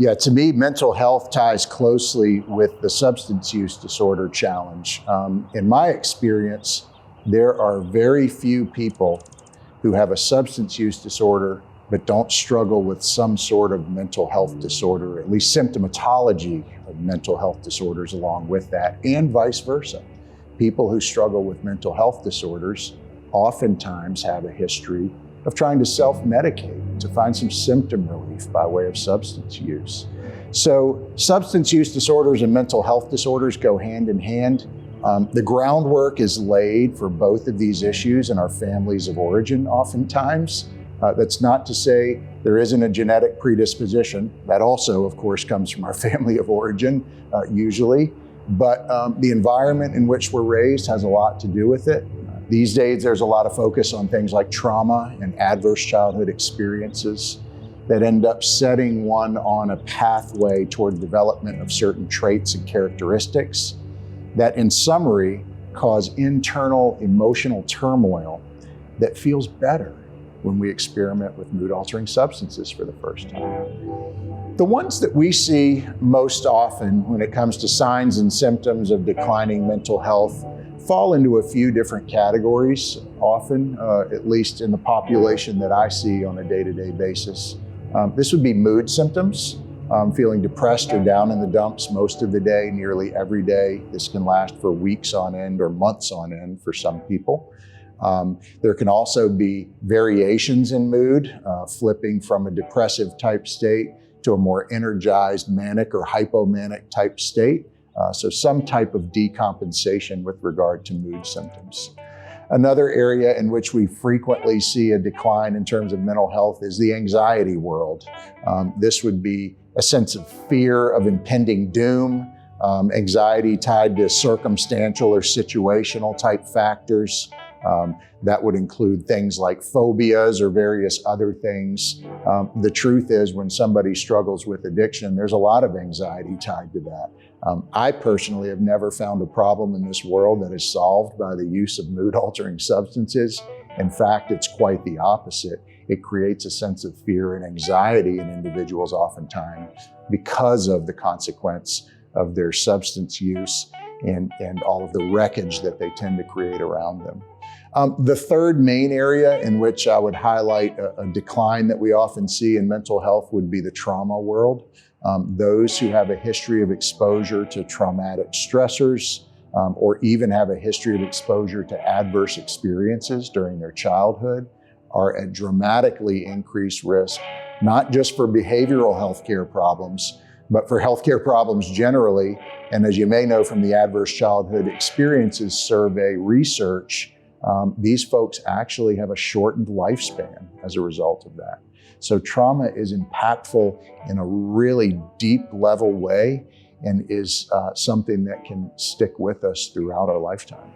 Yeah, to me, mental health ties closely with the substance use disorder challenge. In my experience, there are very few people who have a substance use disorder but don't struggle with some sort of mental health disorder, at least symptomatology of mental health disorders along with that, and vice versa. People who struggle with mental health disorders oftentimes have a history of trying to self-medicate to find some symptom relief by way of substance use. So substance use disorders and mental health disorders go hand in hand. The groundwork is laid for both of these issues in our families of origin oftentimes. That's not to say there isn't a genetic predisposition. That also, of course, comes from our family of origin, usually. But the environment in which we're raised has a lot to do with it. These days, there's a lot of focus on things like trauma and adverse childhood experiences that end up setting one on a pathway toward the development of certain traits and characteristics that, in summary, cause internal emotional turmoil that feels better when we experiment with mood-altering substances for the first time. The ones that we see most often when it comes to signs and symptoms of declining mental health fall into a few different categories, often, at least in the population that I see on a day-to-day basis. This would be mood symptoms, feeling depressed or down in the dumps most of the day, nearly every day. This can last for weeks on end or months on end for some people. There can also be variations in mood, flipping from a depressive type state to a more energized manic or hypomanic type state. So some type of decompensation with regard to mood symptoms. Another area in which we frequently see a decline in terms of mental health is the anxiety world. This would be a sense of fear of impending doom, anxiety tied to circumstantial or situational type factors. That would include things like phobias or various other things. The truth is, when somebody struggles with addiction, there's a lot of anxiety tied to that. I personally have never found a problem in this world that is solved by the use of mood-altering substances. In fact, it's quite the opposite. It creates a sense of fear and anxiety in individuals oftentimes because of the consequence of their substance use and all of the wreckage that they tend to create around them. The third main area in which I would highlight a decline that we often see in mental health would be the trauma world. Those who have a history of exposure to traumatic stressors or even have a history of exposure to adverse experiences during their childhood are at dramatically increased risk, not just for behavioral health care problems, but for healthcare problems generally. And as you may know from the Adverse Childhood Experiences Survey research, these folks actually have a shortened lifespan as a result of that. So trauma is impactful in a really deep level way and is something that can stick with us throughout our lifetime.